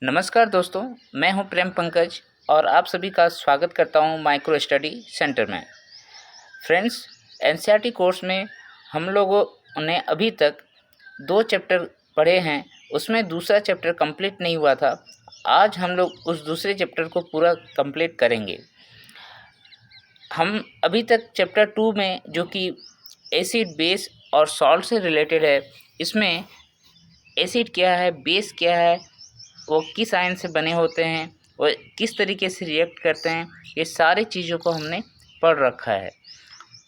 नमस्कार दोस्तों, मैं हूं प्रेम पंकज और आप सभी का स्वागत करता हूं माइक्रो स्टडी सेंटर में। फ्रेंड्स, एनसीईआरटी कोर्स में हम लोगों ने अभी तक 2 चैप्टर पढ़े हैं, उसमें दूसरा चैप्टर कंप्लीट नहीं हुआ था। आज हम लोग उस दूसरे चैप्टर को पूरा कंप्लीट करेंगे। हम अभी तक चैप्टर 2 में, जो कि एसिड, बेस और सॉल्ट से रिलेटेड है, इसमें एसिड क्या है, बेस क्या है, वो किस आयन से बने होते हैं और किस तरीके से रिएक्ट करते हैं, ये सारी चीज़ों को हमने पढ़ रखा है।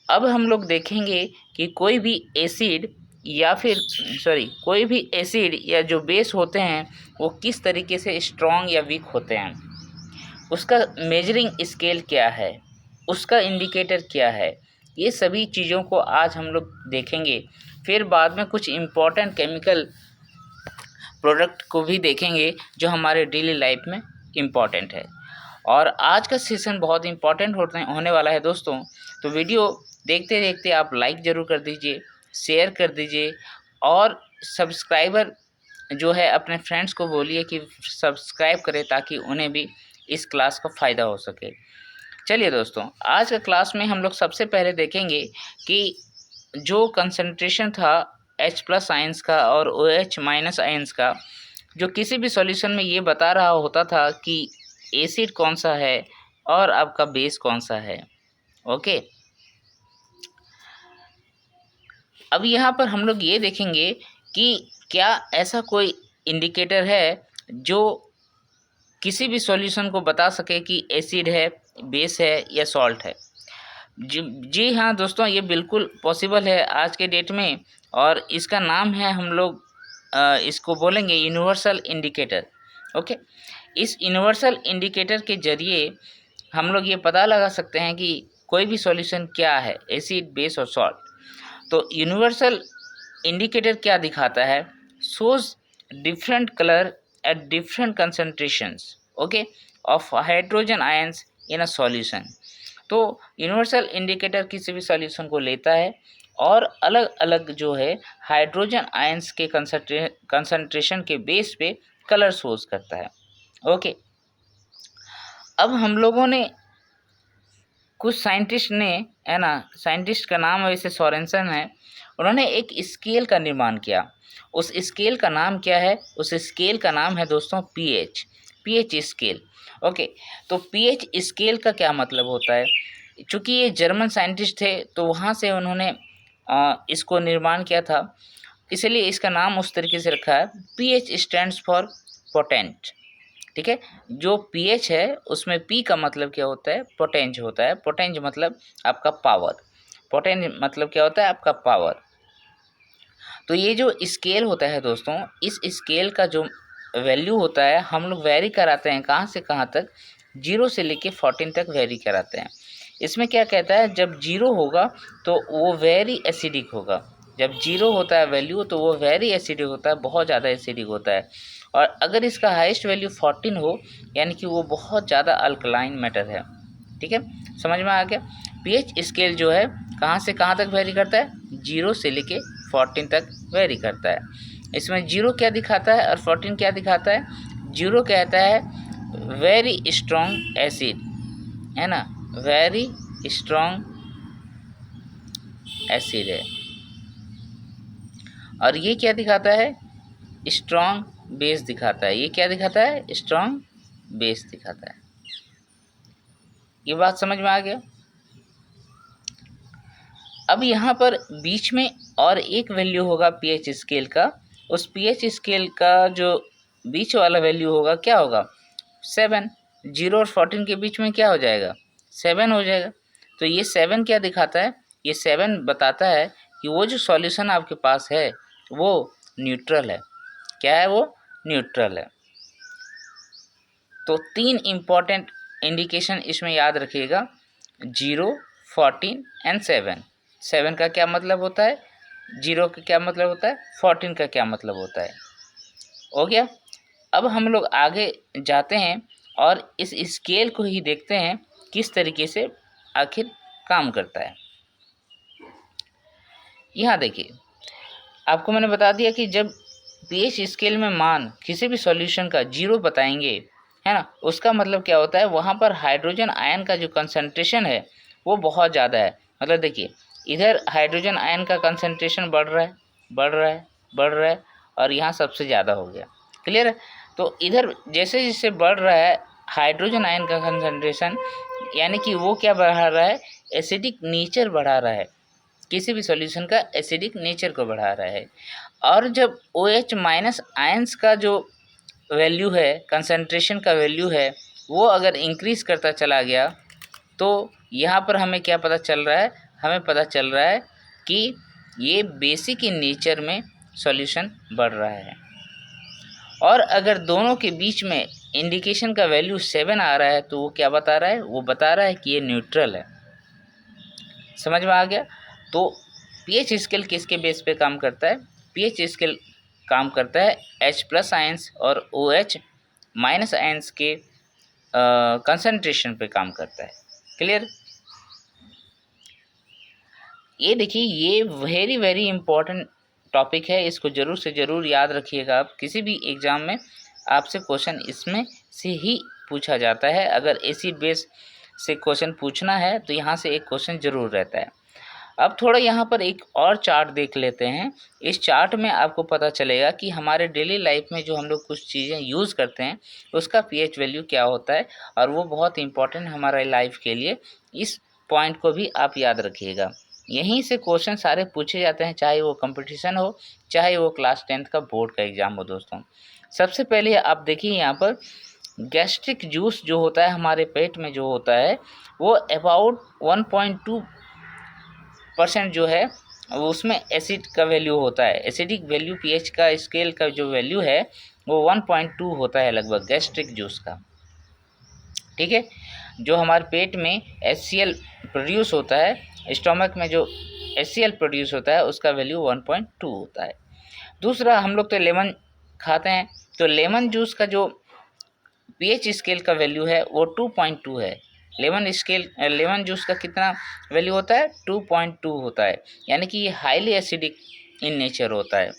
अब हम लोग देखेंगे कि कोई भी एसिड या जो बेस होते हैं वो किस तरीके से स्ट्रॉन्ग या वीक होते हैं, उसका मेजरिंग स्केल क्या है, उसका इंडिकेटर क्या है, ये सभी चीज़ों को आज हम लोग देखेंगे। फिर बाद में कुछ इम्पोर्टेंट केमिकल प्रोडक्ट को भी देखेंगे जो हमारे डेली लाइफ में इम्पॉर्टेंट है। और आज का सेशन बहुत इम्पॉर्टेंट होने वाला है दोस्तों। तो वीडियो देखते देखते आप लाइक ज़रूर कर दीजिए, शेयर कर दीजिए और सब्सक्राइबर जो है अपने फ्रेंड्स को बोलिए कि सब्सक्राइब करें ताकि उन्हें भी इस क्लास का फ़ायदा हो सके। चलिए दोस्तों, आज का क्लास में हम लोग सबसे पहले देखेंगे कि जो कंसंट्रेशन था H+ आयंस का और OH- आयंस का, जो किसी भी सॉल्यूशन में ये बता रहा होता था कि एसिड कौन सा है और आपका बेस कौन सा है। ओके, अब यहाँ पर हम लोग ये देखेंगे कि क्या ऐसा कोई इंडिकेटर है जो किसी भी सॉल्यूशन को बता सके कि एसिड है, बेस है या सॉल्ट है। जी हाँ दोस्तों, ये बिल्कुल पॉसिबल है आज के डेट में, और इसका नाम है, हम लोग इसको बोलेंगे यूनिवर्सल इंडिकेटर। ओके, इस यूनिवर्सल इंडिकेटर के ज़रिए हम लोग ये पता लगा सकते हैं कि कोई भी सॉल्यूशन क्या है, एसिड, बेस और सॉल्ट। तो यूनिवर्सल इंडिकेटर क्या दिखाता है? Shows different colour at different concentrations, okay, of hydrogen ions in a solution. तो यूनिवर्सल इंडिकेटर किसी भी सॉल्यूशन को लेता है और अलग अलग जो है हाइड्रोजन आयंस के कंसंट्रेशन के बेस पे कलर शोज करता है। ओके, अब हम लोगों ने कुछ साइंटिस्ट ने, है ना, साइंटिस्ट का नाम वैसे सोरेनसन है, उन्होंने एक स्केल का निर्माण किया। उस स्केल का नाम क्या है? उस स्केल का नाम है दोस्तों पीएच स्केल। ओके, तो पीएच स्केल का क्या मतलब होता है? चूँकि ये जर्मन साइंटिस्ट थे तो वहाँ से उन्होंने इसको निर्माण किया था, इसलिए इसका नाम उस तरीके से रखा है। PH stands for potent. ठीक है, जो पीएच है उसमें पी का मतलब क्या होता है? पोटेंज होता है। पोटेंज मतलब आपका पावर। पोटेंज मतलब क्या होता है? आपका पावर। तो ये जो स्केल होता है दोस्तों, इस स्केल का जो वैल्यू होता है हम लोग वेरी कराते हैं। कहाँ से कहाँ तक? 0 से लेके 14 तक वेरी कराते हैं। इसमें क्या कहता है? जब 0 होगा तो वो वेरी एसिडिक होगा। जब 0 होता है वैल्यू तो वो वेरी एसिडिक होता है, बहुत ज़्यादा एसिडिक होता है। और अगर इसका हाईएस्ट वैल्यू 14 हो, यानी कि वो बहुत ज़्यादा अल्कलाइन मैटर है। ठीक है, समझ में आ गया? पीएच स्केल जो है कहाँ से कहाँ तक वेरी करता है? 0 से लेके 14 तक वेरी करता है। इसमें 0 क्या दिखाता है और 14 क्या दिखाता है? 0 कहता है वेरी स्ट्रॉन्ग एसिड, है ना, वेरी स्ट्रॉन्ग एसिड है। और ये क्या दिखाता है? स्ट्रॉन्ग बेस दिखाता है। ये क्या दिखाता है? स्ट्रॉन्ग बेस दिखाता है। ये बात समझ में आ गया? अब यहाँ पर बीच में और एक वैल्यू होगा पीएच स्केल का। उस पीएच स्केल का जो बीच वाला वैल्यू होगा क्या होगा? 7। 0 और 14 के बीच में क्या हो जाएगा? 7 हो जाएगा। तो ये 7 क्या दिखाता है? ये 7 बताता है कि वो जो सॉल्यूशन आपके पास है वो न्यूट्रल है। क्या है वो? न्यूट्रल है। तो 3 इम्पॉर्टेंट इंडिकेशन इसमें याद रखिएगा, 0, 14 एंड 7। 7 का क्या मतलब होता है? 0 का क्या मतलब होता है? 14 का क्या मतलब होता है? हो गया। अब हम लोग आगे जाते हैं और इस स्केल को ही देखते हैं किस तरीके से आखिर काम करता है। यहाँ देखिए, आपको मैंने बता दिया कि जब पीएच स्केल में मान किसी भी सॉल्यूशन का 0 बताएंगे, है ना, उसका मतलब क्या होता है, वहाँ पर हाइड्रोजन आयन का जो कंसंट्रेशन है वो बहुत ज़्यादा है। मतलब देखिए, इधर हाइड्रोजन आयन का कंसंट्रेशन बढ़ रहा है, बढ़ रहा है, बढ़ रहा है, और यहाँ सबसे ज़्यादा हो गया। क्लियर है? तो इधर जैसे जैसे बढ़ रहा है हाइड्रोजन आयन का कंसंट्रेशन, यानी कि वो क्या बढ़ा रहा है, एसिडिक नेचर बढ़ा रहा है, किसी भी सॉल्यूशन का एसिडिक नेचर को बढ़ा रहा है। और जब OH माइनस आयंस का जो वैल्यू है, कंसंट्रेशन का वैल्यू है, वो अगर इंक्रीज़ करता चला गया तो यहाँ पर हमें क्या पता चल रहा है, हमें पता चल रहा है कि ये बेसिक इन नेचर में सॉल्यूशन बढ़ रहा है। और अगर दोनों के बीच में इंडिकेशन का वैल्यू 7 आ रहा है तो वो क्या बता रहा है, वो बता रहा है कि ये न्यूट्रल है। समझ में आ गया? तो पीएच स्केल किसके बेस पे काम करता है? पीएच स्केल काम करता है H+ आयंस और OH माइनस आयंस के कंसंट्रेशन पे काम करता है। क्लियर? ये देखिए, ये वेरी वेरी इंपॉर्टेंट टॉपिक है, इसको ज़रूर से ज़रूर याद रखिएगा। आप किसी भी एग्ज़ाम में आपसे क्वेश्चन इसमें से ही पूछा जाता है। अगर एसिड बेस से क्वेश्चन पूछना है तो यहाँ से एक क्वेश्चन ज़रूर रहता है। अब थोड़ा यहाँ पर एक और चार्ट देख लेते हैं। इस चार्ट में आपको पता चलेगा कि हमारे डेली लाइफ में जो हम लोग कुछ चीज़ें यूज़ करते हैं उसका पीएच वैल्यू क्या होता है, और वो बहुत इंपॉर्टेंट हमारे लाइफ के लिए। इस पॉइंट को भी आप याद रखिएगा। यहीं से क्वेश्चन सारे पूछे जाते हैं, चाहे वो कंपटीशन हो, चाहे वो क्लास 10th का बोर्ड का एग्ज़ाम हो। दोस्तों, सबसे पहले आप देखिए यहाँ पर गैस्ट्रिक जूस जो होता है हमारे पेट में जो होता है वो अबाउट 1.2% जो है वो उसमें एसिड का वैल्यू होता है। एसिडिक वैल्यू पीएच का स्केल का जो वैल्यू है वो 1.2 होता है लगभग गैस्ट्रिक जूस का। ठीक है? जो हमारे पेट में HCl प्रोड्यूस होता है, स्टोमक में जो HCl प्रोड्यूस होता है उसका वैल्यू 1.2 होता है। दूसरा, हम लोग तो लेमन खाते हैं, तो लेमन जूस का जो पीएच स्केल का वैल्यू है वो 2.2 है। लेमन जूस का कितना वैल्यू होता है? 2.2 होता है, यानी कि ये हाईली एसिडिक इन नेचर होता है।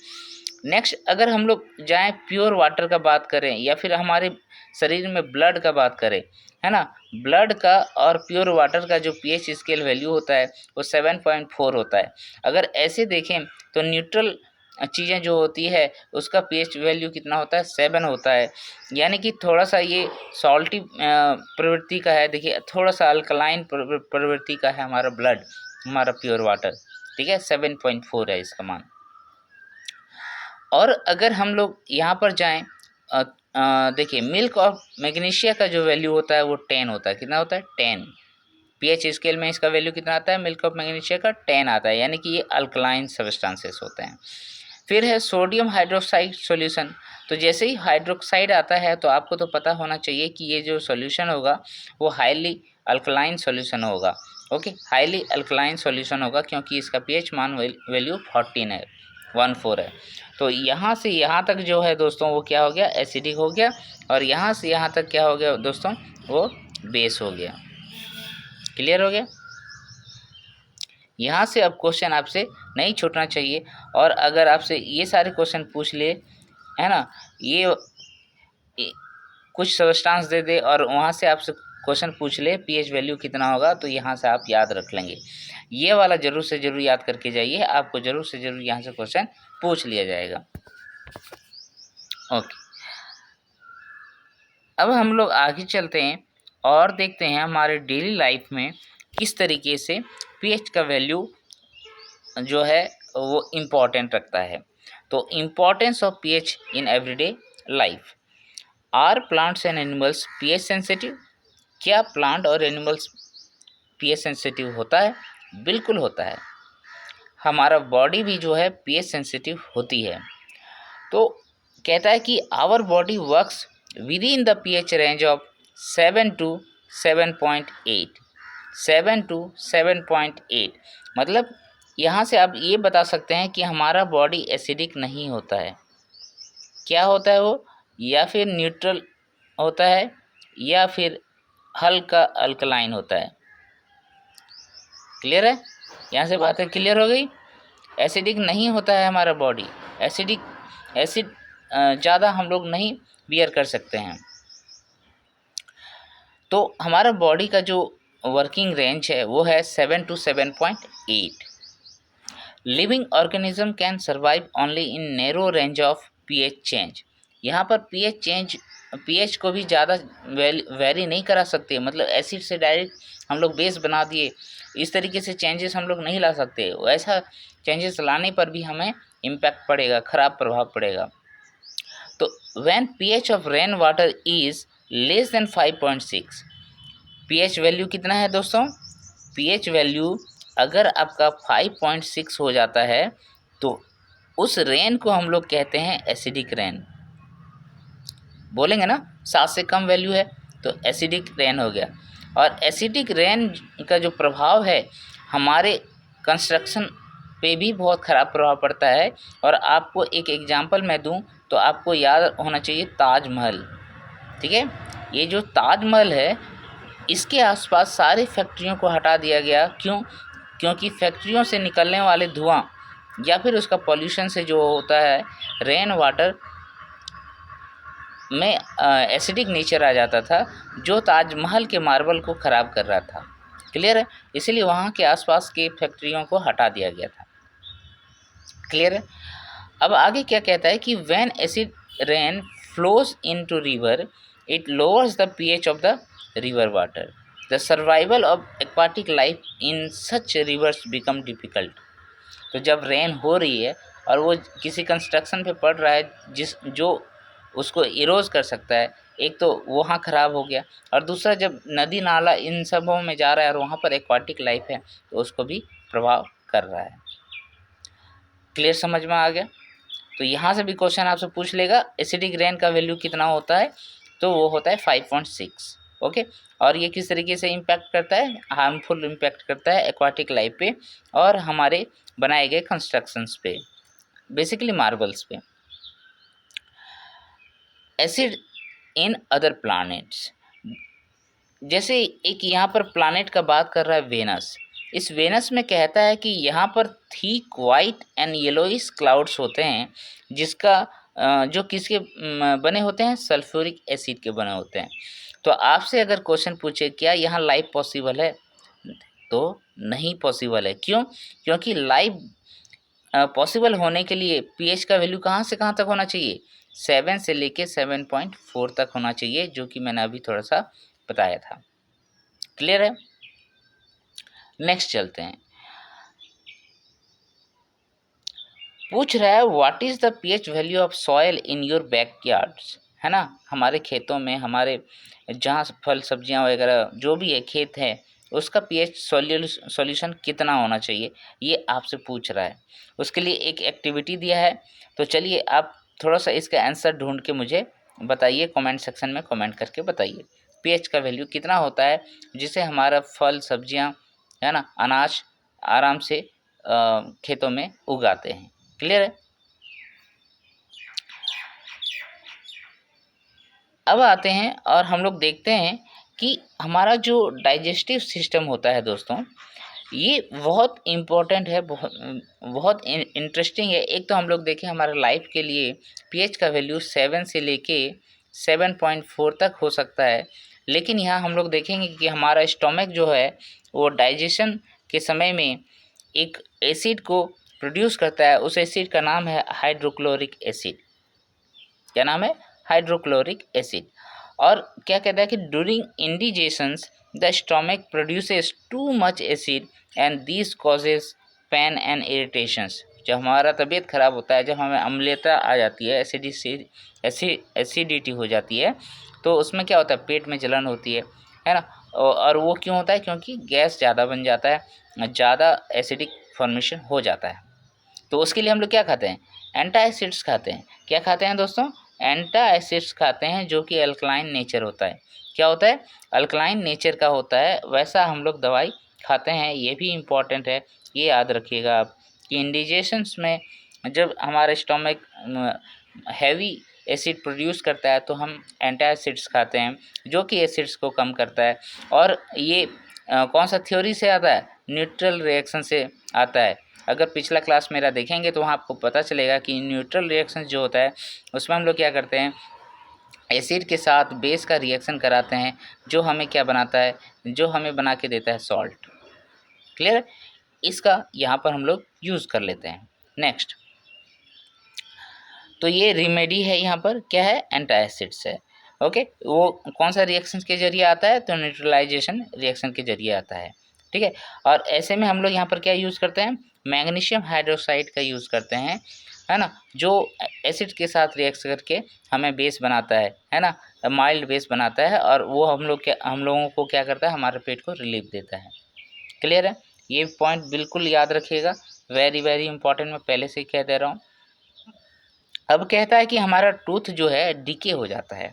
नेक्स्ट, अगर हम लोग जाएँ प्योर वाटर का बात करें या फिर हमारे शरीर में ब्लड का बात करें, है ना, ब्लड का और प्योर वाटर का जो पीएच स्केल वैल्यू होता है वो 7.4 होता है। अगर ऐसे देखें तो न्यूट्रल चीज़ें जो होती है उसका पीएच वैल्यू कितना होता है? 7 होता है, यानी कि थोड़ा सा ये सॉल्टी प्रवृत्ति का है। देखिए, थोड़ा सा अल्कलाइन प्रवृत्ति का है हमारा ब्लड, हमारा प्योर वाटर। ठीक है, 7.4 है इसका मान। और अगर हम लोग यहाँ पर जाएँ, देखिए मिल्क और मैग्नीशिया का जो वैल्यू होता है वो 10 होता है। कितना होता है? 10। पीएच स्केल में इसका वैल्यू कितना आता है? मिल्क और मैग्नीशिया का 10 आता है, यानी कि ये अल्कलाइन सब्सटेंसेस होते हैं। फिर है सोडियम हाइड्रोक्साइड सॉल्यूशन। तो जैसे ही हाइड्रोक्साइड आता है तो आपको तो पता होना चाहिए कि ये जो सॉल्यूशन होगा वो हाईली अल्कलाइन सॉल्यूशन होगा। ओके, हाईली अल्कलाइन सॉल्यूशन होगा क्योंकि इसका पीएच मान वैल्यू 14 है, 14 है। तो यहाँ से यहाँ तक जो है दोस्तों वो क्या हो गया? एसिडिक हो गया। और यहाँ से यहाँ तक क्या हो गया दोस्तों? वो बेस हो गया। क्लियर हो गया? यहाँ से अब क्वेश्चन आपसे नहीं छूटना चाहिए। और अगर आपसे ये सारे क्वेश्चन पूछ ले, है ना, ये कुछ सब्सटेंस दे दे और वहाँ से आपसे क्वेश्चन पूछ ले पीएच वैल्यू कितना होगा, तो यहाँ से आप याद रख लेंगे। ये वाला ज़रूर से ज़रूर याद करके जाइए, आपको ज़रूर से ज़रूर यहाँ से क्वेश्चन पूछ लिया जाएगा। ओके, अब हम लोग आगे चलते हैं और देखते हैं हमारे डेली लाइफ में किस तरीके से पीएच का वैल्यू जो है वो इम्पोर्टेंट रखता है। तो importance of pH in everyday life. Are plants and animals pH sensitive? क्या प्लांट और एनिमल्स पीएच सेंसिटिव होता है? बिल्कुल होता है। हमारा बॉडी भी जो है पीएच सेंसिटिव होती है। तो कहता है कि our body works within the pH range of 7 to 7.8। 7 to 7.8 मतलब यहाँ से आप ये बता सकते हैं कि हमारा बॉडी एसिडिक नहीं होता है। क्या होता है वो? या फिर न्यूट्रल होता है या फिर हल्का अल्कलाइन होता है। क्लियर है? यहाँ से बातें क्लियर हो गई। एसिडिक नहीं होता है हमारा बॉडी। एसिडिक एसिड ज़्यादा हम लोग नहीं बियर कर सकते हैं। तो हमारा बॉडी का जो वर्किंग रेंज है वो है 7 to 7.8। Living organism can survive only in narrow range of pH change. यहाँ पर पीएच को भी ज़्यादा वेरी नहीं करा सकते, मतलब एसिड से डायरेक्ट हम लोग बेस बना दिए, इस तरीके से चेंजेस हम लोग नहीं ला सकते। ऐसा चेंजेस लाने पर भी हमें इम्पैक्ट पड़ेगा, ख़राब प्रभाव पड़ेगा। तो when pH of rain water is less than 5.6, pH value कितना है दोस्तों? पीएच वैल्यू अगर आपका 5.6 हो जाता है तो उस रेन को हम लोग कहते हैं एसिडिक रेन। बोलेंगे ना 7 से कम वैल्यू है तो एसिडिक रेन हो गया। और एसिडिक रेन का जो प्रभाव है हमारे कंस्ट्रक्शन पे भी बहुत ख़राब प्रभाव पड़ता है। और आपको एक एग्जांपल मैं दूं तो आपको याद होना चाहिए ताजमहल, ठीक है। ये जो ताजमहल है इसके आसपास सारी फैक्ट्रियों को हटा दिया गया। क्यों? क्योंकि फैक्ट्रियों से निकलने वाले धुआं या फिर उसका पॉल्यूशन से जो होता है रेन वाटर में एसिडिक नेचर आ जाता था जो ताजमहल के मार्बल को ख़राब कर रहा था। क्लियर है? इसीलिए वहाँ के आसपास के फैक्ट्रियों को हटा दिया गया था। क्लियर है? अब आगे क्या कहता है कि when acid rain flows into river it lowers the pH of the river water. The survival of aquatic life in such reverse become difficult. तो जब रेन हो रही है और वो किसी कंस्ट्रक्शन पे पड़ रहा है जो उसको इरोज कर सकता है, एक तो वहाँ ख़राब हो गया और दूसरा जब नदी नाला इन सबों में जा रहा है और वहाँ पर एक्वाटिक लाइफ है तो उसको भी प्रभाव कर रहा है। क्लियर समझ में आ गया? तो यहाँ से भी क्वेश्चन आपसे पूछ लेगा एसिडिक रेन का वैल्यू कितना होता है, तो वो होता है 5.6। ओके, और ये किस तरीके से इम्पैक्ट करता है? हार्मफुल इम्पैक्ट करता है एक्वाटिक लाइफ पे और हमारे बनाए गए कंस्ट्रक्शंस पे, बेसिकली मार्बल्स पे। एसिड इन अदर प्लैनेट्स, जैसे एक यहाँ पर प्लैनेट का बात कर रहा है वेनस। इस वेनस में कहता है कि यहाँ पर thick white and yellowish clouds होते हैं जिसका जो किसके बने होते हैं? सल्फ्यूरिक एसिड के बने होते हैं। तो आपसे अगर क्वेश्चन पूछे क्या यहाँ लाइफ पॉसिबल है, तो नहीं पॉसिबल है। क्यों? क्योंकि लाइफ पॉसिबल होने के लिए पीएच का वैल्यू कहाँ से कहाँ तक होना चाहिए? 7 से लेके 7.4 तक होना चाहिए, जो कि मैंने अभी थोड़ा सा बताया था। क्लियर है? नेक्स्ट चलते हैं। पूछ रहा है what is the pH value of soil in your backyards, है ना। हमारे खेतों में, हमारे जहाँ फल सब्जियाँ वगैरह जो भी है खेत है उसका पीएच सॉल्यूशन कितना होना चाहिए, ये आपसे पूछ रहा है। उसके लिए एक एक्टिविटी दिया है, तो चलिए आप थोड़ा सा इसका आंसर ढूंढ के मुझे बताइए, कमेंट सेक्शन में कमेंट करके बताइए पीएच का वैल्यू कितना होता है जिससे हमारा फल सब्जियां, है ना, अनाज आराम से खेतों में उगाते हैं। क्लियर है? अब आते हैं और हम लोग देखते हैं कि हमारा जो डाइजेस्टिव सिस्टम होता है दोस्तों, ये बहुत इम्पोर्टेंट है, बहुत इंटरेस्टिंग है। एक तो हम लोग देखें हमारे लाइफ के लिए पीएच का वैल्यू 7 से लेके 7.4 तक हो सकता है, लेकिन यहाँ हम लोग देखेंगे कि हमारा स्टोमक जो है वो डाइजेशन के समय में एक एसिड को प्रोड्यूस करता है। उस एसिड का नाम है हाइड्रोक्लोरिक एसिड। क्या नाम है? Hydrochloric acid. और क्या कहता है कि during indigestions the stomach produces too much acid and this causes pain and irritations. जब हमारा तबीयत ख़राब होता है, जब हमें अम्लता आ जाती है, एसिडिटी हो जाती है, तो उसमें क्या होता है? पेट में जलन होती है ना। और वो क्यों होता है? क्योंकि गैस ज़्यादा बन जाता है, ज़्यादा एसिडिक फॉर्मेशन हो जाता है। तो उसके लिए हम लोग क्या खाते हैं? एंटा एसिड्स खाते हैं। क्या खाते हैं दोस्तों? एंटा एसिड्स खाते हैं, जो कि अल्कलाइन नेचर होता है। क्या होता है? अल्कलाइन नेचर का होता है, वैसा हम लोग दवाई खाते हैं। ये भी इम्पॉर्टेंट है, ये याद रखिएगा आप कि इंडिजेशंस में जब हमारा स्टोमक हैवी एसिड प्रोड्यूस करता है तो हम एंटा एसिड्स खाते हैं, जो कि एसिड्स को कम करता है। और ये कौन सा थ्योरी से आता है? न्यूट्रल रिएक्शन से आता है। अगर पिछला क्लास मेरा देखेंगे तो वहाँ आपको पता चलेगा कि न्यूट्रल रिएक्शन जो होता है उसमें हम लोग क्या करते हैं, एसिड के साथ बेस का रिएक्शन कराते हैं, जो हमें क्या बनाता है, जो हमें बना के देता है सॉल्ट। क्लियर? इसका यहाँ पर हम लोग यूज़ कर लेते हैं। नेक्स्ट, तो ये रिमेडी है, यहाँ पर क्या है, एंटासिड्स है। ओके, वो कौन सा रिएक्शन के जरिए आता है, तो न्यूट्रलाइजेशन रिएक्शन के जरिए आता है। ठीक है, और ऐसे में हम लोग यहाँ पर क्या यूज़ करते हैं, मैग्नीशियम हाइड्रोक्साइड का यूज़ करते हैं, है ना, जो एसिड के साथ रिएक्ट करके हमें बेस बनाता है ना, माइल्ड बेस बनाता है, और वो हम लोगों को क्या करता है, हमारे पेट को रिलीफ देता है। क्लियर है? ये पॉइंट बिल्कुल याद रखिएगा, वेरी वेरी इंपॉर्टेंट, मैं पहले से ही कह दे रहा हूँ। अब कहता है कि हमारा टूथ जो है डिके हो जाता है,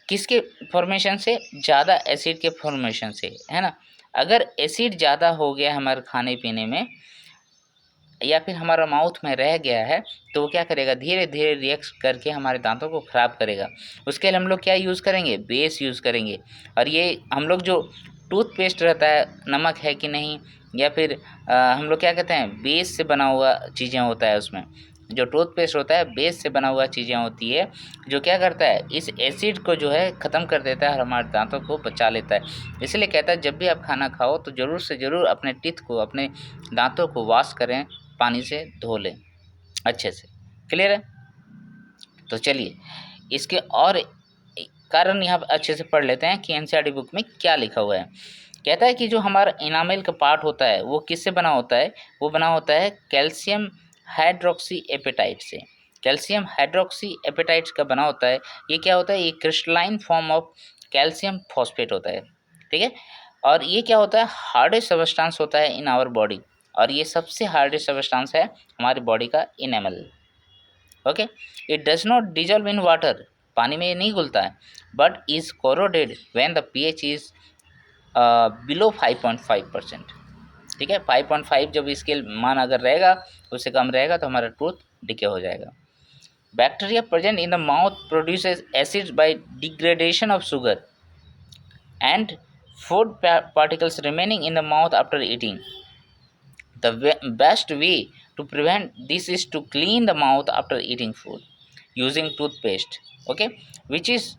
किसके फॉर्मेशन से, ज़्यादा एसिड के फॉर्मेशन से, है ना। अगर एसिड ज़्यादा हो गया हमारे खाने पीने में या फिर हमारा माउथ में रह गया है, तो वो क्या करेगा, धीरे धीरे रिएक्ट करके हमारे दांतों को ख़राब करेगा। उसके लिए हम लोग क्या यूज़ करेंगे, बेस यूज़ करेंगे। और ये हम लोग जो टूथपेस्ट रहता है, नमक है कि नहीं, या फिर हम लोग क्या कहते हैं, बेस से बना हुआ चीज़ें होता है, उसमें जो टूथपेस्ट होता है बेस से बना हुआ चीज़ें होती है, जो क्या करता है, इस एसिड को जो है ख़त्म कर देता है और हमारे दांतों को बचा लेता है। इसलिए कहता है जब भी आप खाना खाओ तो ज़रूर से ज़रूर अपने टीथ को, अपने दांतों को वॉश करें, पानी से धो लें अच्छे से। क्लियर है? तो चलिए इसके और कारण यहाँ पर अच्छे से पढ़ लेते हैं कि एनसीईआरटी बुक में क्या लिखा हुआ है। कहता है कि जो हमारा इनामेल का पार्ट होता है वो किससे बना होता है, वो बना होता है कैल्शियम हाइड्रोक्सी एपेटाइट से। कैल्शियम हाइड्रोक्सी एपेटाइट का बना होता है। ये क्या होता है, ये crystalline form of calcium phosphate होता है। ठीक है, और ये क्या होता है, हार्डेस्ट सबस्टांस होता है इन आवर बॉडी, और ये सबसे हार्डेस्ट सबस्टांस है हमारी बॉडी का enamel. Okay, it does not dissolve in water, पानी में ये नहीं घुलता है, but is corroded when the pH is below 5.5%। ठीक है, 5.5 जब इसके मान अगर रहेगा, उससे कम रहेगा तो हमारा टूथ डिके हो जाएगा। Bacteria present in the mouth produces acid by degradation of sugar and food particles remaining in the mouth after eating. The best way to prevent this is to clean the mouth after eating food using toothpaste, okay, which is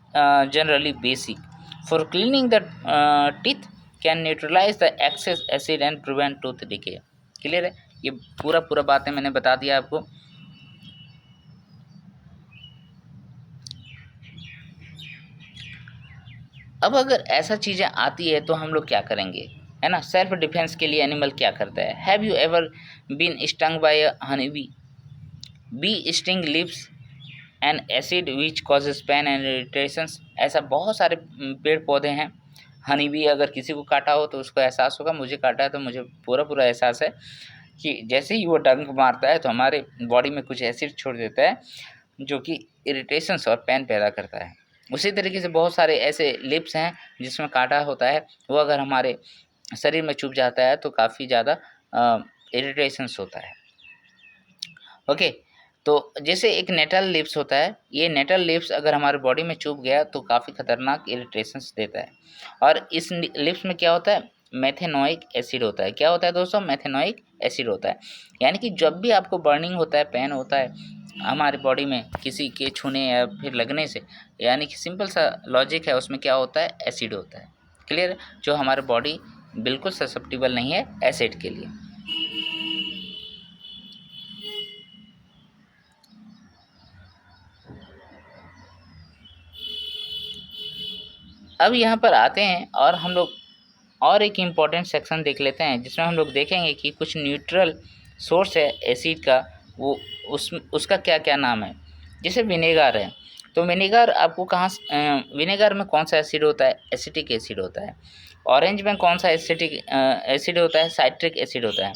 generally basic. For cleaning the teeth can neutralize the excess acid and prevent tooth decay. Clear है? ये पूरा बातें मैंने बता दिया आपको। अब अगर ऐसा चीज़ें आती है तो हम लोग क्या करेंगे, है ना। सेल्फ डिफेंस के लिए एनिमल क्या करता है। Have you ever been stung by a honey bee? Bee sting leaves an acid which causes pain and irritations. ऐसा बहुत सारे पेड़ पौधे हैं। हनी बी अगर किसी को काटा हो तो उसको एहसास होगा, मुझे काटा है तो मुझे पूरा एहसास है कि जैसे ही वो डंक मारता है तो हमारे बॉडी में कुछ एसिड छोड़ देता है जो कि इरिटेशंस और पेन पैदा करता है। उसी तरीके से बहुत सारे ऐसे लिप्स हैं जिसमें कांटा होता है, वो अगर हमारे शरीर में चुभ जाता है तो काफ़ी ज़्यादा इरिटेशंस होता है। ओके, तो जैसे एक नेटल लिप्स होता है, ये नेटल लिप्स अगर हमारे बॉडी में चुभ गया तो काफ़ी खतरनाक इरिटेशंस देता है। और इस लिप्स में क्या होता है, मेथेनोइक एसिड होता है। क्या होता है दोस्तों, मेथेनोइक एसिड होता है। यानी कि जब भी आपको बर्निंग होता है, पेन होता है हमारे बॉडी में किसी के छूने या फिर लगने से, यानी कि सिंपल सा लॉजिक है, उसमें क्या होता है, एसिड होता है। क्लियर? जो हमारे बॉडी बिल्कुल ससेप्टिबल नहीं है एसिड के लिए। अब यहाँ पर आते हैं और हम लोग और एक इम्पॉर्टेंट सेक्शन देख लेते हैं जिसमें हम लोग देखेंगे कि कुछ न्यूट्रल सोर्स है एसिड का, वो उसका क्या क्या नाम है। जैसे विनेगर है, तो विनेगर आपको कहाँ विनेगर में कौन सा एसिड होता है, एसिटिक एसिड होता है। ऑरेंज में कौन सा एसिटिक एसिड होता है, साइट्रिक एसिड होता है।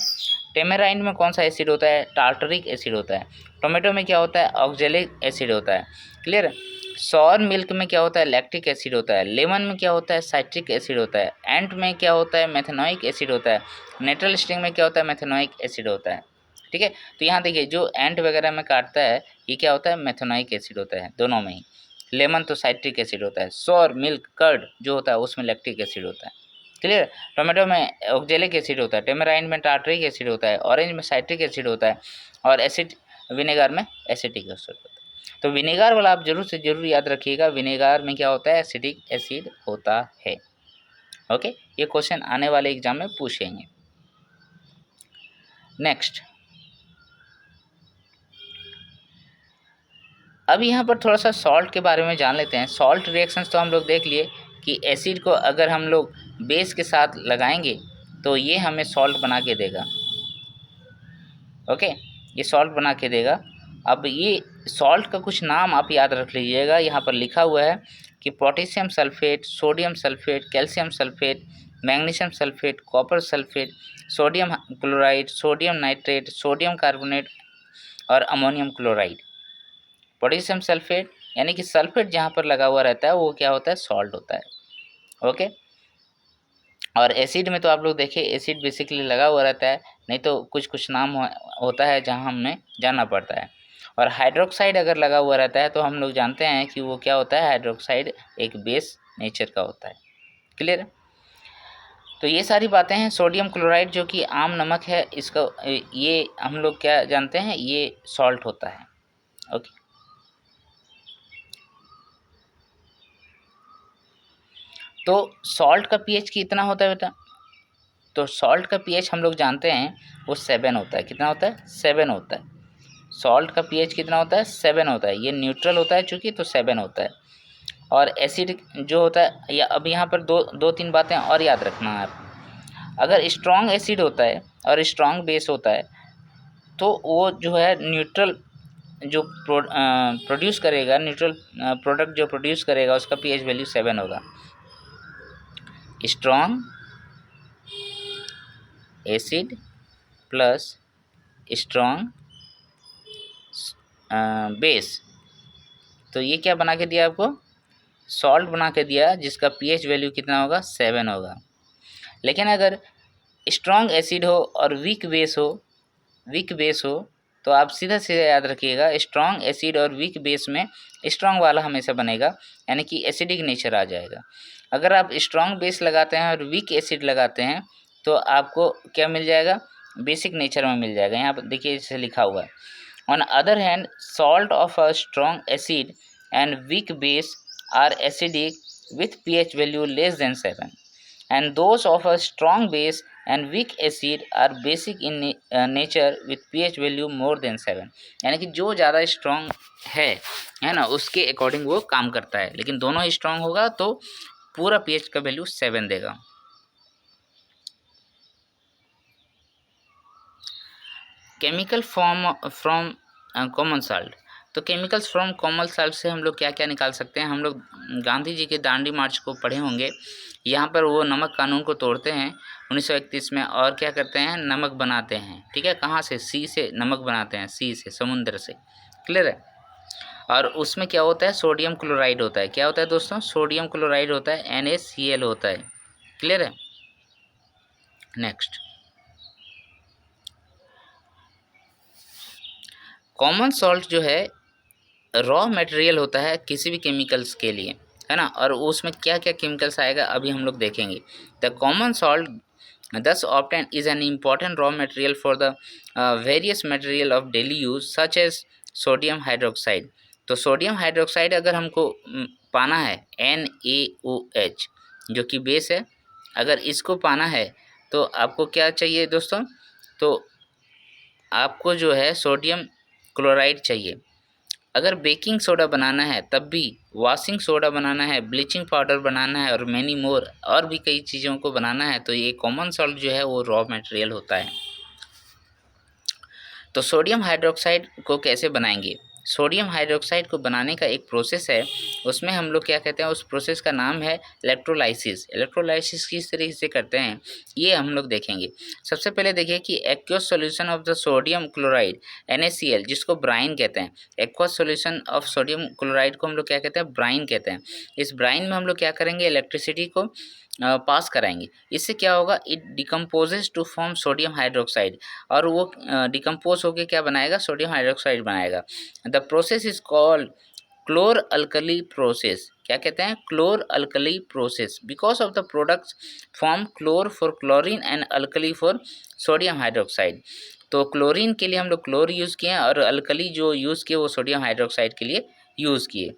टेमेराइंड में कौन सा एसिड होता है, टार्टरिक एसिड होता है। टोमेटो में क्या होता है, ऑक्जेलिक एसिड होता है। क्लियर? सॉर मिल्क में क्या होता है, लैक्टिक एसिड होता है। लेमन में क्या होता है, साइट्रिक एसिड होता है। एंट में क्या होता है, मेथेनोइक एसिड होता है। नेटल स्टिंग में क्या होता है, मेथेनोइक एसिड होता है। ठीक है, तो यहाँ देखिए जो एंट वगैरह में काटता है ये क्या होता है, मेथेनोइक एसिड होता है दोनों में ही। लेमन तो साइट्रिक एसिड होता है। सॉर मिल्क कर्ड जो होता है उसमें लैक्टिक एसिड होता है। क्लियर। टोमेटो में ऑक्जेलिक एसिड होता है, टेमेराइन में टार्टरिक एसिड होता है, ऑरेंज में साइट्रिक एसिड होता है, और एसिड विनेगर में एसिटिक एसिड होता है। तो विनेगर वाला आप जरूर से जरूर याद रखिएगा, विनेगर में क्या होता है, एसिडिक एसिड होता है। ओके, ये क्वेश्चन आने वाले एग्जाम में पूछेंगे। नेक्स्ट, अब यहाँ पर थोड़ा सा सॉल्ट के बारे में जान लेते हैं। सॉल्ट रिएक्शंस तो हम लोग देख लिए कि एसिड को अगर हम लोग बेस के साथ लगाएंगे तो ये हमें सॉल्ट बना के देगा। ओके, ये सॉल्ट बना के देगा। अब ये सॉल्ट का कुछ नाम आप याद रख लीजिएगा, यहाँ पर लिखा हुआ है कि potassium sulphate, sodium sulphate, calcium sulphate, magnesium sulphate, copper sulphate, sodium chloride, sodium nitrate, sodium carbonate और अमोनियम क्लोराइड। पोटेशियम सल्फेट यानी कि सल्फेट जहाँ पर लगा हुआ रहता है वो क्या होता है, सॉल्ट होता है। ओके, और एसिड में तो आप लोग देखिए एसिड बेसिकली लगा हुआ रहता है, नहीं तो कुछ कुछ नाम होता है जहाँ हमें जानना पड़ता है। और हाइड्रोक्साइड अगर लगा हुआ रहता है तो हम लोग जानते हैं कि वो क्या होता है, हाइड्रोक्साइड एक बेस नेचर का होता है। क्लियर। तो ये सारी बातें हैं। सोडियम क्लोराइड जो कि आम नमक है, इसका ये हम लोग क्या जानते हैं, ये सॉल्ट होता है। ओके, तो सॉल्ट का पीएच कितना होता है बेटा, तो सॉल्ट का पीएच हम लोग जानते हैं वो 7 होता है। कितना होता है, 7 होता है। सॉल्ट का पीएच कितना होता है, 7 होता है। ये न्यूट्रल होता है चूँकि, तो 7 होता है। और एसिड जो होता है, या अब यहाँ पर दो तीन बातें और याद रखना है आप। अगर स्ट्रॉन्ग एसिड होता है और स्ट्रॉन्ग बेस होता है तो वो जो है न्यूट्रल जो प्रोड्यूस करेगा, न्यूट्रल प्रोडक्ट जो प्रोड्यूस करेगा उसका पीएच वैल्यू 7 होगा। Strong acid plus strong base, तो ये क्या बना के दिया आपको, सॉल्ट बना के दिया, जिसका पीएच वैल्यू कितना होगा, 7 होगा। लेकिन अगर स्ट्रॉन्ग एसिड हो और वीक बेस हो तो आप सीधा सीधा याद रखिएगा, स्ट्रॉन्ग एसिड और वीक बेस में स्ट्रॉन्ग वाला हमेशा बनेगा, यानी कि एसिडिक नेचर आ जाएगा। अगर आप स्ट्रॉन्ग बेस लगाते हैं और वीक एसिड लगाते हैं तो आपको क्या मिल जाएगा, बेसिक नेचर में मिल जाएगा। यहाँ पर देखिए इसे लिखा हुआ है, on other hand salt of a strong acid and weak base are acidic with pH value less than 7 and those of a strong base and weak acid are basic in nature with pH value more than 7। यानी कि जो ज़्यादा strong है ना, उसके according वो काम करता है, लेकिन दोनों स्ट्रॉन्ग होगा तो पूरा pH का वैल्यू 7 देगा। Chemical form from common salt, तो केमिकल्स फ्रॉम कॉमन साल्ट से हम लोग क्या क्या निकाल सकते हैं। हम लोग गांधी जी के दांडी मार्च को पढ़े होंगे, यहाँ पर वो नमक कानून को तोड़ते हैं 1931 में, और क्या करते हैं, नमक बनाते हैं। ठीक है, कहाँ से, सी से नमक बनाते हैं, सी से, समुद्र से। क्लियर है। और उसमें क्या होता है, सोडियम क्लोराइड होता है। क्या होता है दोस्तों, सोडियम क्लोराइड होता है, NaCl होता है। क्लियर है। नेक्स्ट, कॉमन सॉल्ट जो है रॉ मटेरियल होता है किसी भी केमिकल्स के लिए, है ना, और उसमें क्या क्या केमिकल्स आएगा अभी हम लोग देखेंगे। The common salt thus obtained is an important raw material for the various material of daily use such as sodium hydroxide। तो सोडियम हाइड्रोक्साइड अगर हमको पाना है, NaOH जो कि बेस है, अगर इसको पाना है तो आपको क्या चाहिए दोस्तों, तो आपको जो है सोडियम क्लोराइड चाहिए। अगर बेकिंग सोडा बनाना है तब भी, वॉशिंग सोडा बनाना है, ब्लीचिंग पाउडर बनाना है और मैनी मोर और भी कई चीज़ों को बनाना है, तो ये कॉमन सॉल्ट जो है वो रॉ मटेरियल होता है। तो सोडियम हाइड्रोक्साइड को कैसे बनाएंगे, सोडियम हाइड्रोक्साइड को बनाने का एक प्रोसेस है, उसमें हम लोग क्या कहते हैं, उस प्रोसेस का नाम है इलेक्ट्रोलाइसिस। इलेक्ट्रोलाइसिस किस तरीके से करते हैं ये हम लोग देखेंगे। सबसे पहले देखिए कि aqueous solution of the sodium chloride NaCl, जिसको ब्राइन कहते हैं, aqueous solution of sodium chloride को हम लोग क्या कहते हैं, ब्राइन कहते हैं। इस ब्राइन में हम लोग क्या करेंगे, इलेक्ट्रिसिटी को पास कराएंगे। इससे क्या होगा, it decomposes to form sodium hydroxide, और वो डिकम्पोज होकर क्या बनाएगा, सोडियम हाइड्रोक्साइड बनाएगा। The process is called chlor alkali process. क्या कहते हैं, chlor alkali process, because of the products form chlor for chlorine and alkali for sodium hydroxide. तो क्लोरीन के लिए हम लोग क्लोर यूज़ किए और अल्कली जो यूज़ किए वो सोडियम हाइड्रोक्साइड के लिए यूज़ किए।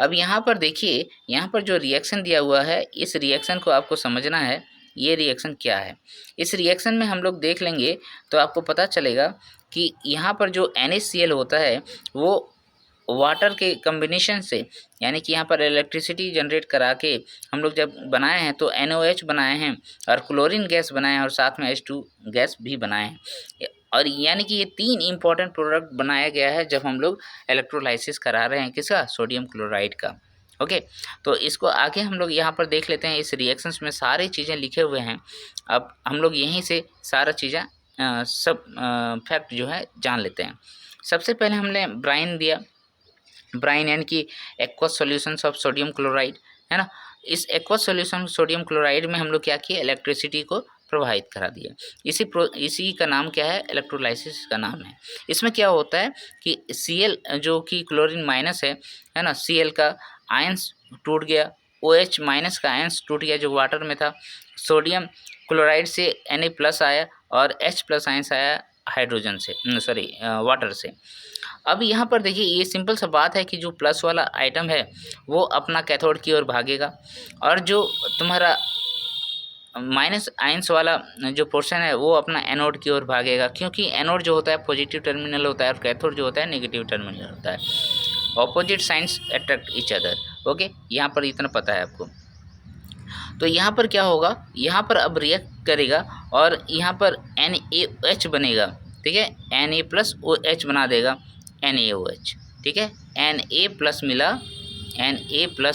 अब यहाँ पर देखिए, यहाँ पर जो रिएक्शन दिया हुआ है, इस रिएक्शन को आपको समझना है, ये रिएक्शन क्या है। इस रिएक्शन में हम लोग देख लेंगे तो आपको पता चलेगा कि यहाँ पर जो NaCl होता है वो वाटर के कम्बिनेशन से, यानी कि यहाँ पर इलेक्ट्रिसिटी जनरेट करा के हम लोग जब बनाए हैं तो NOH बनाए हैं और क्लोरीन गैस बनाए हैं और साथ में H2 गैस भी बनाए हैं। और यानी कि ये 3 इंपॉर्टेंट प्रोडक्ट बनाया गया है जब हम लोग इलेक्ट्रोलाइसिस करा रहे हैं, किसका, सोडियम क्लोराइड का। ओके, तो इसको आगे हम लोग यहाँ पर देख लेते हैं। इस रिएक्शंस में सारी चीज़ें लिखे हुए हैं। अब हम लोग यहीं से सारा चीज़ें सब फैक्ट जो है जान लेते हैं। सबसे पहले हमने ब्राइन दिया, ब्राइन यानी कि aqueous solutions of sodium chloride, है ना। इस एक्वस सॉल्यूशन सोडियम क्लोराइड में हम लोग क्या किए, इलेक्ट्रिसिटी को प्रवाहित करा दिया। इसी का नाम क्या है, इलेक्ट्रोलाइसिस का नाम है। इसमें क्या होता है कि Cl जो कि क्लोरीन माइनस है ना, Cl का आयंस टूट गया, OH माइनस का आयंस टूट गया जो वाटर में था, सोडियम क्लोराइड से Na प्लस आया और H प्लस आयंस आया हाइड्रोजन से, सॉरी वाटर से। अब यहाँ पर देखिए, ये सिंपल सा बात है कि जो प्लस वाला आइटम है वो अपना कैथोड की ओर भागेगा और जो तुम्हारा माइनस आयंस वाला जो पोर्शन है वो अपना एनोड की ओर भागेगा, क्योंकि एनोड जो होता है पॉजिटिव टर्मिनल होता है और कैथोड जो होता है नेगेटिव टर्मिनल होता है। Opposite science attract each other. Okay, यहाँ पर इतना पता है आपको। तो यहाँ पर क्या होगा, यहाँ पर अब रिएक्ट करेगा और यहाँ पर NaOH बनेगा, ठीक है, Na प्लस OH बना देगा NaOH, ठीक है, Na प्लस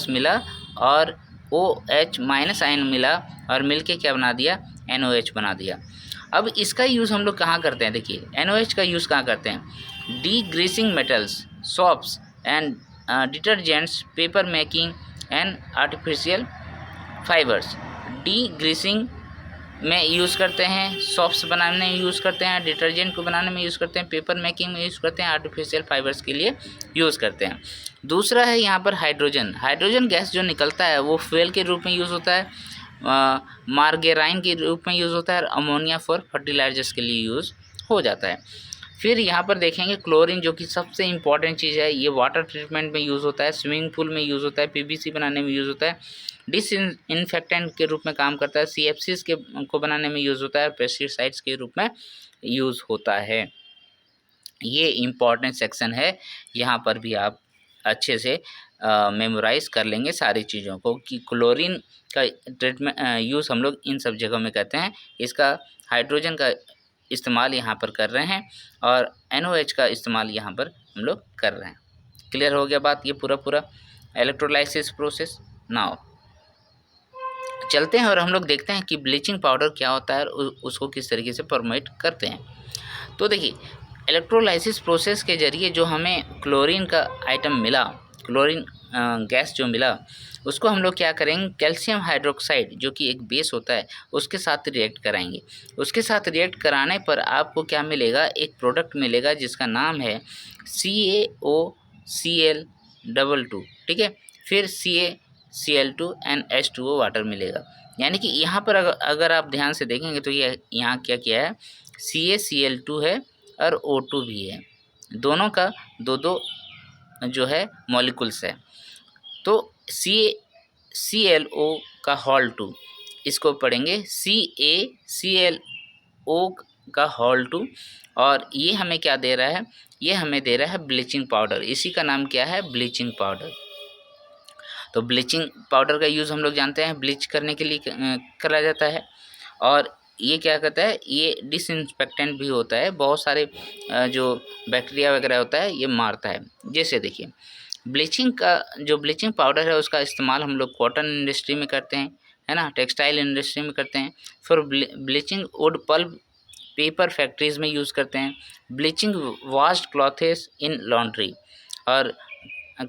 मिला और OH माइनस आयन मिला और मिलके क्या बना दिया, NaOH बना दिया। अब इसका यूज़ हम लोग कहाँ करते हैं, देखिए NaOH का यूज़ कहाँ करते हैं, D greasing metals, soaps and detergents, paper making and artificial fibres. D greasing में यूज़ करते हैं, सॉप्स बनाने में यूज़ करते हैं, डिटर्जेंट को बनाने में यूज़ करते हैं, पेपर मेकिंग में यूज़ करते हैं, आर्टिफिशियल फाइबर्स के लिए यूज़ करते हैं। दूसरा है यहाँ पर हाइड्रोजन गैस जो निकलता है वो फ्यूल के रूप में यूज़ होता है, मार्गेराइन के रूप में यूज़ होता है और अमोनिया फॉर फर्टिलाइजर्स के लिए यूज़ हो जाता है। फिर यहाँ पर देखेंगे क्लोरीन, जो कि सबसे इम्पॉर्टेंट चीज़ है, ये वाटर ट्रीटमेंट में यूज़ होता है, स्विमिंग पूल में यूज़ होता है, PVC बनाने में यूज़ होता है, डिसइंफेक्टेंट के रूप में काम करता है, CFCs को बनाने में यूज़ होता है, पेस्टिसाइड्स के रूप में यूज़ होता है। ये इम्पॉर्टेंट सेक्शन है, यहाँ पर भी आप अच्छे से मेमोराइज़ कर लेंगे सारी चीज़ों को कि क्लोरीन का ट्रीटमेंट यूज़ हम लोग इन सब जगहों में करते हैं। इसका हाइड्रोजन का इस्तेमाल यहाँ पर कर रहे हैं और NOH का इस्तेमाल यहाँ पर हम लोग कर रहे हैं। क्लियर हो गया बात, ये पूरा इलेक्ट्रोलाइसिस प्रोसेस। नाउ चलते हैं और हम लोग देखते हैं कि ब्लीचिंग पाउडर क्या होता है और उसको किस तरीके से फॉर्मेट करते हैं। तो देखिए, इलेक्ट्रोलाइसिस प्रोसेस के ज़रिए जो हमें क्लोरीन का आइटम मिला, क्लोरीन गैस जो मिला, उसको हम लोग क्या करेंगे, कैल्शियम हाइड्रोक्साइड जो कि एक बेस होता है उसके साथ रिएक्ट कराएंगे। उसके साथ रिएक्ट कराने पर आपको क्या मिलेगा, एक प्रोडक्ट मिलेगा जिसका नाम है CaOCl22, ठीक है, फिर CaCl2 एंड H2O वाटर मिलेगा। यानी कि यहाँ पर अगर आप ध्यान से देखेंगे तो ये यहाँ क्या किया है, CaCl2 है और O2 भी है, दोनों का दो जो है मॉलिक्यूल्स है। तो CaClO का होल 2, इसको पढ़ेंगे CaClO का होल 2, और ये हमें क्या दे रहा है, ये हमें दे रहा है ब्लीचिंग पाउडर। इसी का नाम क्या है, ब्लीचिंग पाउडर। तो ब्लीचिंग पाउडर का यूज़ हम लोग जानते हैं ब्लीच करने के लिए करा जाता है, और ये क्या करता है, ये डिसइंफेक्टेंट भी होता है, बहुत सारे जो बैक्टीरिया वगैरह होता है ये मारता है। जैसे देखिए, ब्लीचिंग पाउडर है उसका इस्तेमाल हम लोग कॉटन इंडस्ट्री में करते हैं, है ना, टेक्सटाइल इंडस्ट्री में करते हैं, फिर bleaching wood pulp paper factories में यूज़ करते हैं, ब्लीचिंग वॉश्ड क्लॉथेस इन लॉन्ड्री, और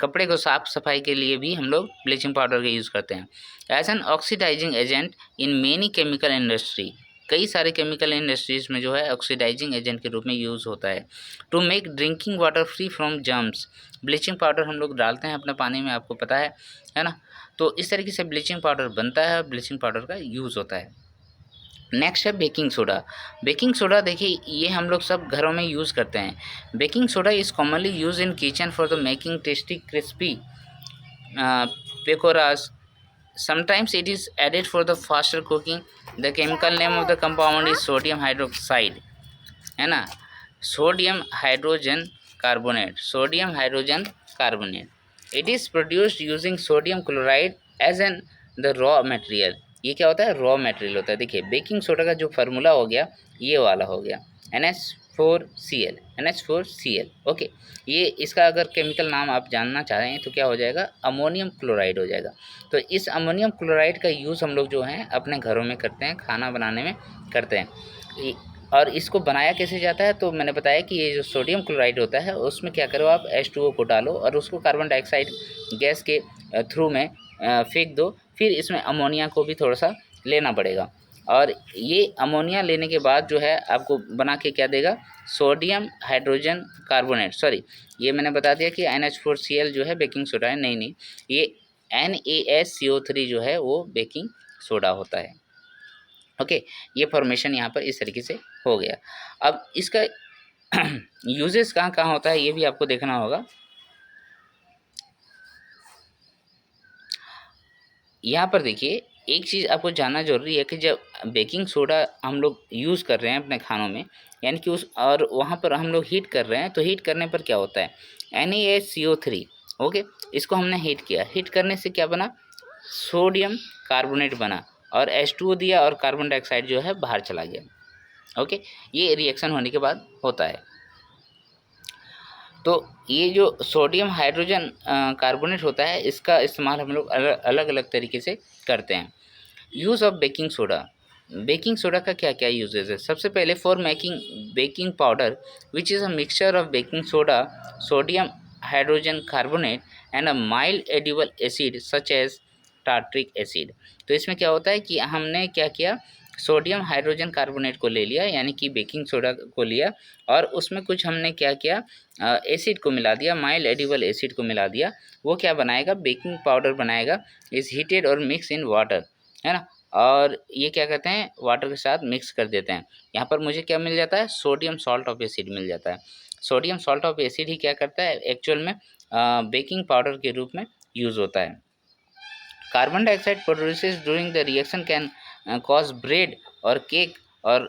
कपड़े को साफ सफाई के लिए भी हम लोग ब्लीचिंग पाउडर का यूज़ करते हैं। As an oxidising agent in many chemical industry, कई सारे केमिकल इंडस्ट्रीज़ में जो है ऑक्सीडाइजिंग एजेंट के रूप में यूज़ होता है। To make drinking water free from germs, bleaching powder हम लोग डालते हैं अपने पानी में, आपको पता है ना। तो इस तरीके से ब्लीचिंग पाउडर बनता है और ब्लीचिंग पाउडर का यूज़ होता है। नेक्स्ट है बेकिंग सोडा। बेकिंग सोडा देखिए ये हम लोग सब घरों में यूज़ करते हैं। Baking soda is commonly use in kitchen for the making tasty crispy pekoras. Sometimes it is added for the faster cooking. The chemical name of the compound is sodium hydroxide, है ना, sodium hydrogen carbonate, sodium hydrogen carbonate. It is produced using sodium chloride as an the raw material. ये क्या होता है, raw material होता है। देखिए baking soda का जो फार्मूला हो गया ये वाला हो गया NH4Cl, NH4Cl। ओके, ये इसका अगर केमिकल नाम आप जानना चाहें तो क्या हो जाएगा, अमोनियम क्लोराइड हो जाएगा। तो इस अमोनियम क्लोराइड का यूज़ हम लोग जो है अपने घरों में करते हैं, खाना बनाने में करते हैं। और इसको बनाया कैसे जाता है, तो मैंने बताया कि ये जो सोडियम क्लोराइड होता है उसमें क्या करो आप H2O को डालो और उसको कार्बन डाइऑक्साइड गैस के थ्रू में फेंक दो। फिर इसमें अमोनिया को भी थोड़ा सा लेना पड़ेगा और ये अमोनिया लेने के बाद जो है आपको बना के क्या देगा, सोडियम हाइड्रोजन कार्बोनेट। सॉरी, ये मैंने बता दिया कि NH4Cl जो है बेकिंग सोडा है, नहीं ये NaSCO3 जो है वो बेकिंग सोडा होता है। ओके, ये फॉर्मेशन यहाँ पर इस तरीके से हो गया। अब इसका यूजेस कहाँ कहाँ होता है ये भी आपको देखना होगा। यहाँ पर देखिए एक चीज़ आपको जानना जरूरी है कि जब बेकिंग सोडा हम लोग यूज़ कर रहे हैं अपने खानों में, यानी कि उस और वहाँ पर हम लोग हीट कर रहे हैं, तो हीट करने पर क्या होता है, NaSCO3। ओके, इसको हमने हीट किया, हीट करने से क्या बना, सोडियम कार्बोनेट बना और H2O दिया और कार्बन डाइऑक्साइड जो है बाहर चला गया। ओके, ये रिएक्शन होने के बाद होता है। तो ये जो सोडियम हाइड्रोजन कार्बोनेट होता है इसका इस्तेमाल हम लोग अलग अलग तरीके से करते हैं। Use of baking soda, baking soda का क्या क्या यूजेस है। सबसे पहले for making baking powder which is a mixture of baking soda, sodium hydrogen carbonate and a mild edible acid such as tartaric acid. तो इसमें क्या होता है कि हमने क्या किया, सोडियम हाइड्रोजन कार्बोनेट को ले लिया यानी कि बेकिंग सोडा को लिया और उसमें कुछ हमने क्या किया, एसिड को मिला दिया, माइल्ड एडिबल एसिड को मिला दिया। वो क्या बनाएगा, बेकिंग पाउडर बनाएगा। इज हीटेड और मिक्स इन वाटर, है ना, और ये क्या कहते हैं, वाटर के साथ मिक्स कर देते हैं। यहाँ पर मुझे क्या मिल जाता है, सोडियम सॉल्ट ऑफ एसिड मिल जाता है। सोडियम सॉल्ट ऑफ एसिड ही क्या करता है, एक्चुअल में बेकिंग पाउडर के रूप में यूज़ होता है। Carbon dioxide produces during the reaction can cause bread और केक और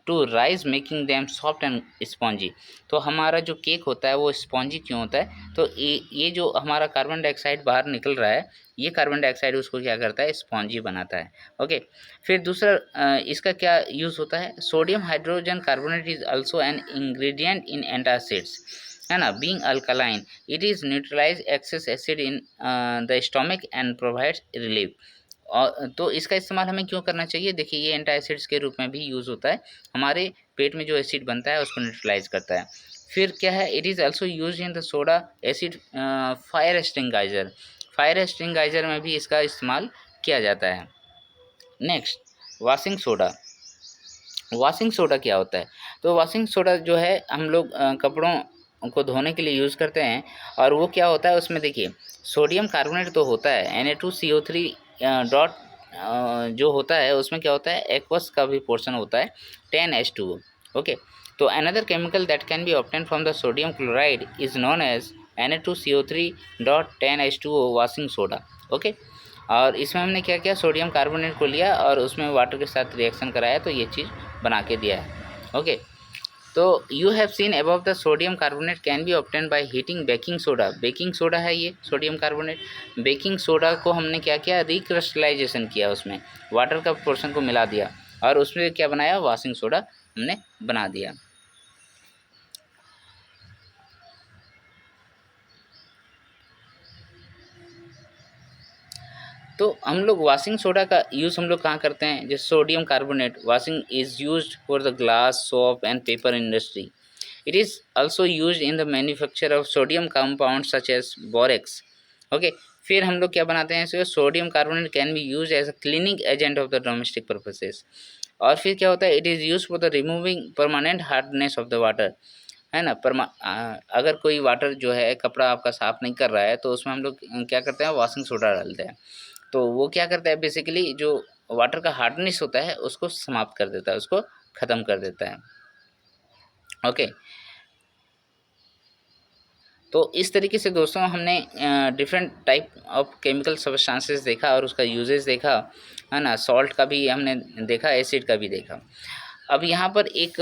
to rise making them soft and spongy. तो हमारा जो केक होता है वो स्पॉन्जी क्यों होता है, तो ये जो हमारा कार्बन डाइऑक्साइड बाहर निकल रहा है, ये कार्बन डाइऑक्साइड उसको क्या करता है, स्पॉन्जी बनाता है। ओके, फिर दूसरा इसका क्या यूज़ होता है, sodium hydrogen carbonate is also an ingredient in antacids, है ना, being alkaline it is neutralise excess acid in the stomach and provides relief. और तो इसका इस्तेमाल हमें क्यों करना चाहिए, देखिए ये एंटासिड्स के रूप में भी यूज़ होता है, हमारे पेट में जो एसिड बनता है उसको न्यूट्रलाइज करता है। फिर क्या है, it is also use in the soda acid fire extinguisher, fire extinguisher में भी इसका इस्तेमाल किया जाता है। Next, washing soda. Washing soda क्या होता है, तो वॉशिंग सोडा जो है हम लोग कपड़ों को धोने के लिए यूज़ करते हैं और वो क्या होता है, उसमें देखिए सोडियम कार्बोनेट तो होता है, Na2CO3 डॉट जो होता है उसमें क्या होता है, एक्वस का भी पोर्शन होता है 10H2O। ओके, तो another chemical that can be obtain from the sodium chloride is known as Na2CO3 dot 10H2O washing soda. Okay, और इसमें हमने क्या किया, सोडियम कार्बोनेट को लिया और उसमें वाटर के साथ रिएक्शन कराया तो ये चीज़ बना के दिया है। ओके, तो you have seen above the sodium carbonate can be obtain by heating baking soda. Baking soda है ये सोडियम कार्बोनेट, बेकिंग सोडा को हमने क्या किया, रिक्रिस्टलाइजेशन किया, उसमें वाटर का पोर्शन को मिला दिया और उसमें क्या बनाया, वॉशिंग सोडा हमने बना दिया। तो हम लोग वॉशिंग सोडा का यूज़ हम लोग कहाँ करते हैं, जैसे sodium carbonate washing is used for the glass, soap and paper industry. It is also used in the manufacture of sodium compound such as borax. Okay, फिर हम लोग क्या बनाते हैं, sodium carbonate can be use as a cleaning agent of the domestic purposes. और फिर क्या होता है, it is use for the removing permanent hardness of the water, है ना। अगर कोई वाटर जो है कपड़ा आपका साफ़ नहीं कर रहा है तो उसमें हम लोग क्या करते हैं, वॉशिंग सोडा डालते हैं। तो वो क्या करता है, बेसिकली जो वाटर का हार्डनेस होता है उसको समाप्त कर देता है, उसको ख़त्म कर देता है। ओके, तो इस तरीके से दोस्तों हमने different type of chemical substances देखा और उसका यूजेस देखा, है ना। सॉल्ट का भी हमने देखा, एसिड का भी देखा। अब यहाँ पर एक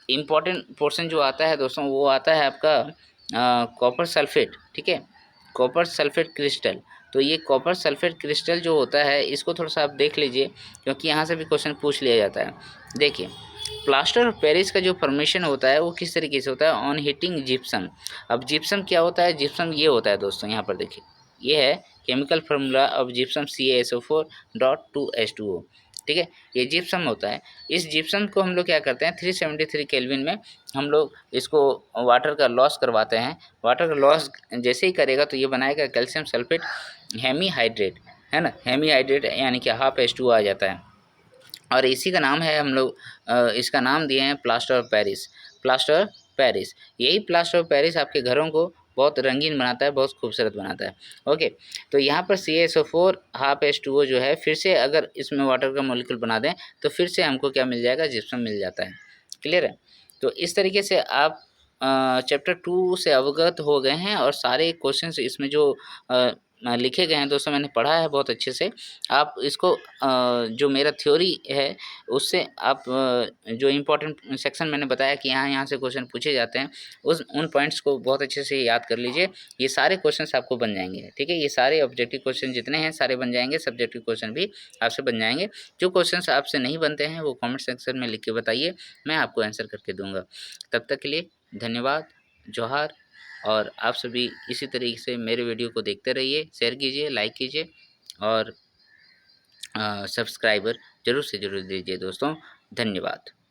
इम्पॉर्टेंट पोर्शन जो आता है दोस्तों, वो आता है आपका कॉपर सल्फेट, ठीक है, कॉपर सल्फेट क्रिस्टल। तो ये कॉपर सल्फेट क्रिस्टल जो होता है इसको थोड़ा सा आप देख लीजिए, क्योंकि यहाँ से भी क्वेश्चन पूछ लिया जाता है। देखिए, प्लास्टर ऑफ पेरिस का जो फॉर्मेशन होता है वो किस तरीके से होता है, ऑन हीटिंग जिप्सम। अब जिप्सम क्या होता है, जिप्सम ये होता है दोस्तों, यहाँ पर देखिए, ये है chemical formula of gypsum CaSO4.2H2O, ठीक है, ये जिप्सम होता है। इस जिप्सम को हम लोग क्या करते हैं, 373 केल्विन में हम लोग इसको वाटर का लॉस करवाते हैं। वाटर का लॉस जैसे ही करेगा तो ये बनाएगा कैल्शियम सल्फेट हेमीहाइड्रेट, है ना, हेमीहाइड्रेट यानी कि ½ H2O आ जाता है। और इसी का नाम है, हम लोग इसका नाम दिए हैं plaster of Paris, plaster of Paris. यही प्लास्टर ऑफ पेरिस आपके घरों को बहुत रंगीन बनाता है, बहुत खूबसूरत बनाता है। ओके, तो यहाँ पर CaSO4 ½ H2O जो है, फिर से अगर इसमें वाटर का मॉलिक्यूल बना दें तो फिर से हमको क्या मिल जाएगा, जिप्सम मिल जाता है। क्लियर है। तो इस तरीके से आप चैप्टर 2 से अवगत हो गए हैं और सारे क्वेश्चंस इसमें जो लिखे गए हैं दोस्तों, मैंने पढ़ा है बहुत अच्छे से। आप इसको जो मेरा थ्योरी है उससे आप जो इम्पोर्टेंट सेक्शन मैंने बताया कि यहाँ से क्वेश्चन पूछे जाते हैं, उन पॉइंट्स को बहुत अच्छे से याद कर लीजिए। ये सारे क्वेश्चंस आपको बन जाएंगे, ठीक है। ये सारे ऑब्जेक्टिव क्वेश्चन जितने हैं सारे बन जाएंगे, सब्जेक्टिव क्वेश्चन भी आपसे बन जाएंगे। जो क्वेश्चंस आपसे नहीं बनते हैं वो कमेंट सेक्शन में लिख के बताइए, मैं आपको आंसर करके दूंगा। तब तक के लिए धन्यवाद, जोहार। और आप सभी इसी तरीके से मेरे वीडियो को देखते रहिए, शेयर कीजिए, लाइक कीजिए और सब्सक्राइबर ज़रूर से ज़रूर दीजिए दोस्तों। धन्यवाद।